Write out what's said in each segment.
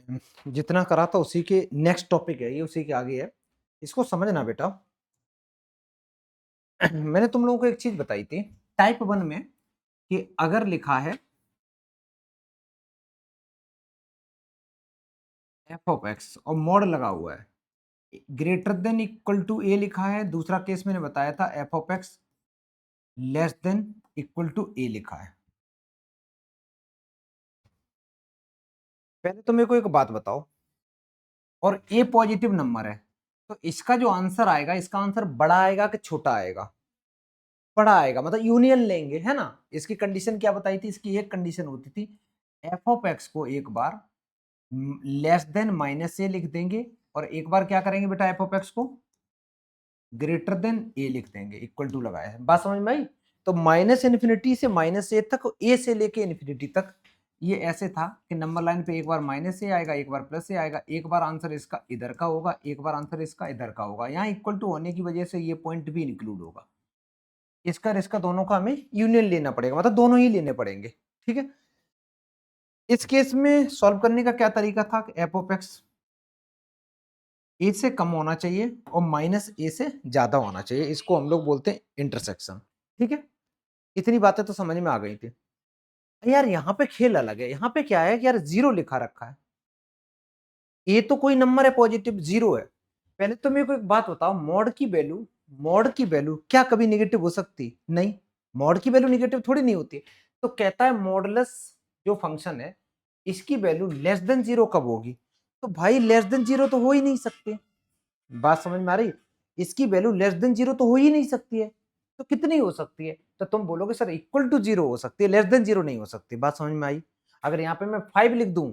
जितना करा था उसी के नेक्स्ट टॉपिक है ये, उसी के आगे है। इसको समझना बेटा। मैंने तुम लोगों को एक चीज बताई थी टाइप 1 में कि अगर लिखा है एफ ऑफ एक्स और मॉड लगा हुआ है, greater than equal to A लिखा है, दूसरा केस मैंने बताया था F of X less than equal to A लिखा है। पहले तो मेरे को एक बात बताओ, और ए पॉजिटिव नंबर है तो इसका जो आंसर आएगा, इसका आंसर बड़ा आएगा कि छोटा आएगा? बड़ा आएगा, मतलब यूनियन लेंगे, है ना। इसकी कंडीशन क्या बताई थी? इसकी एक कंडीशन होती थी एफ ऑफ एक्स को एक बार लेस देन माइनस ए लिख देंगे, और एक बार क्या करेंगे बेटा, एफ ऑफ एक्स को ग्रेटर देन ए लिख देंगे, इक्वल टू लगाया है। बात समझ में आई? तो माइनस इन्फिनिटी से माइनस ए तक, ए से लेके इन्फिनिटी तक ये ऐसे था कि नंबर लाइन पे एक बार माइनस ए आएगा, एक बार प्लस ए आएगा, एक बार आंसर इसका इधर का होगा, एक बार आंसर इसका इधर का होगा। यहाँ इक्वल टू होने की वजह से ये पॉइंट भी इंक्लूड होगा। इसका और इसका दोनों का हमें यूनियन लेना पड़ेगा, मतलब दोनों ही लेने पड़ेंगे। ठीक है। इस केस में सॉल्व करने का क्या तरीका था? एफ ऑफ एक्स ए से कम होना चाहिए और माइनस ए से ज्यादा होना चाहिए, इसको हम लोग बोलते हैं इंटरसेक्शन। ठीक है। इतनी बातें तो समझ में आ गई थी। यार यहाँ पे खेल अलग है, यहाँ पे क्या है कि यार जीरो लिखा रखा है, ए तो कोई नंबर है पॉजिटिव, जीरो है। पहले तो मेरे को एक बात बताओ, मॉड की वैल्यू क्या कभी नेगेटिव हो सकती? नहीं, मॉड की वैल्यू नेगेटिव थोड़ी नहीं होती। तो कहता है मॉडुलस जो फंक्शन है इसकी वैल्यू लेस देन जीरो कब होगी? तो भाई लेस देन जीरो तो हो ही नहीं सकती। बात समझ में आ रही? इसकी वैल्यू लेस देन जीरो तो हो ही नहीं सकती है। तो कितनी हो सकती है? तो तुम बोलोगे सर इक्वल टू जीरो हो सकती है, लेस देन जीरो नहीं हो सकती। बात समझ में आई? अगर यहाँ पे मैं 5 लिख दूं,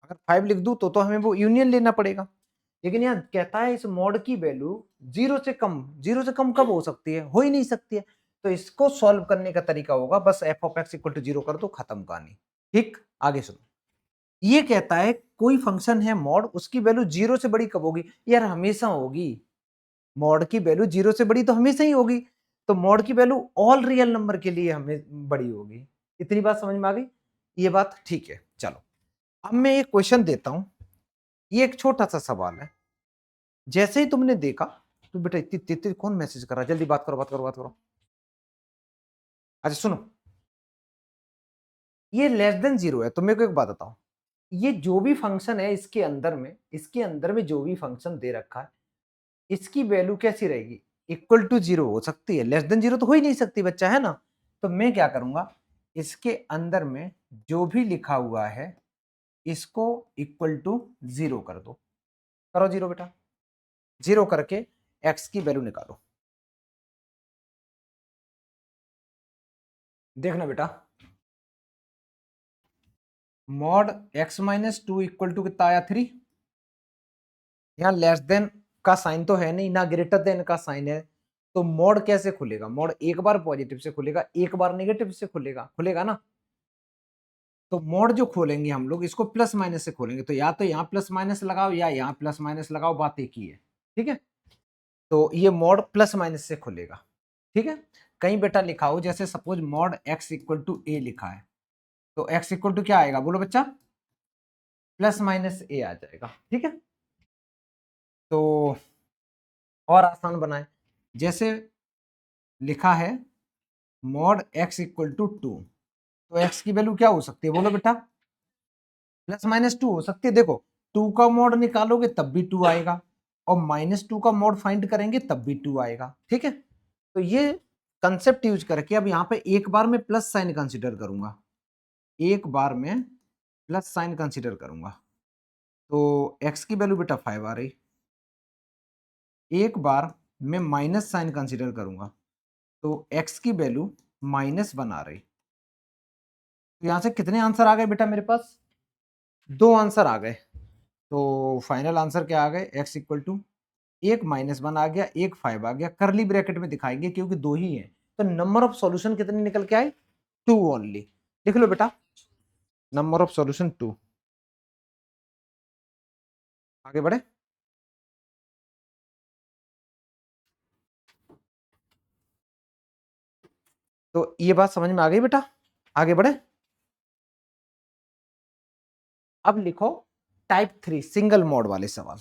अगर 5 लिख दूं तो हमें वो यूनियन लेना पड़ेगा। लेकिन यहाँ कहता है इस मॉड की वैल्यू जीरो से कम कब हो सकती है? हो ही नहीं सकती है। तो इसको सॉल्व करने का तरीका होगा बस f of x equal to zero कर दो, खत्म कहानी। ठीक, आगे सुनो। ये कहता है कोई फंक्शन है मॉड, उसकी वैल्यू जीरो से बड़ी कब होगी? यार हमेशा होगी। मॉड की वैल्यू जीरो से बड़ी तो हमेशा ही होगी। तो मॉड की वैल्यू ऑल रियल नंबर के लिए हमें बड़ी होगी। इतनी बात समझ में आ गई? ये बात ठीक है। चलो अब मैं एक क्वेश्चन देता हूं, ये एक छोटा सा सवाल है। जैसे ही तुमने देखा तो बेटा इतनी इतनी कौन मैसेज कर रहा है, जल्दी बात करो बात करो बात करो। अच्छा सुनो, ये लेस देन जीरो है तो मेरे को एक बात बताओ, ये जो भी फंक्शन है इसके अंदर में जो भी फंक्शन दे रखा है इसकी वैल्यू कैसी रहेगी? इक्वल टू जीरो हो सकती है, लेस देन जीरो तो हो ही नहीं सकती बच्चा, है ना। तो मैं क्या करूंगा, इसके अंदर में जो भी लिखा हुआ है इसको इक्वल टू जीरो कर दो। करो जीरो बेटा, जीरो करके एक्स की वैल्यू निकालो। देखना बेटा, mod x minus two equal to कितना आया? 3। यहाँ लेस देन का साइन तो है नहीं, ना ग्रेटर देन का साइन है, तो मॉड कैसे खुलेगा? मॉड एक बार पॉजिटिव से खुलेगा, एक बार नेगेटिव से खुलेगा, खुलेगा ना। तो मॉड जो खोलेंगे हम लोग इसको प्लस माइनस से खोलेंगे, तो या तो यहाँ प्लस माइनस लगाओ या यहाँ प्लस माइनस लगाओ, बात एक ही है। ठीक है। तो ये मॉड प्लस माइनस से खुलेगा। ठीक है। कहीं बेटा लिखा हो, जैसे suppose mod x equal to A लिखा है, तो एक्स इक्वल टू क्या आएगा बोलो बच्चा? प्लस माइनस ए आ जाएगा। ठीक है। तो और आसान बनाए, जैसे लिखा है mod x equal to two, तो एक्स की वैल्यू क्या हो सकती है बोलो बेटा? प्लस माइनस टू हो सकती है। देखो, टू का मॉड निकालोगे तब भी टू आएगा, और माइनस टू का मॉड फाइंड करेंगे तब भी टू आएगा। ठीक है। तो ये कंसेप्ट यूज करके अब यहाँ पे एक बार में प्लस साइन कंसिडर करूंगा, एक बार में प्लस साइन कंसिडर करूंगा, तो एक्स की वैल्यू बेटा 5 आ रही। एक बार में माइनस साइन कंसिडर करूंगा तो एक्स की वैल्यू -1 आ रही। तो यहां से कितने आंसर आ गए बेटा मेरे पास? 2 आंसर आ गए। तो फाइनल आंसर क्या आ गए? एक्स इक्वल टू एक -1 आ गया, एक 5 आ गया, करली ब्रैकेट में दिखाएंगे क्योंकि दो ही है। तो नंबर ऑफ सॉल्यूशन कितने निकल के आए? 2 ओनली। लिख लो बेटा, नंबर ऑफ सॉल्यूशन 2। आगे बढ़े। तो ये बात समझ में आ गई बेटा? आगे बढ़े। अब लिखो टाइप 3 सिंगल मोड वाले सवाल।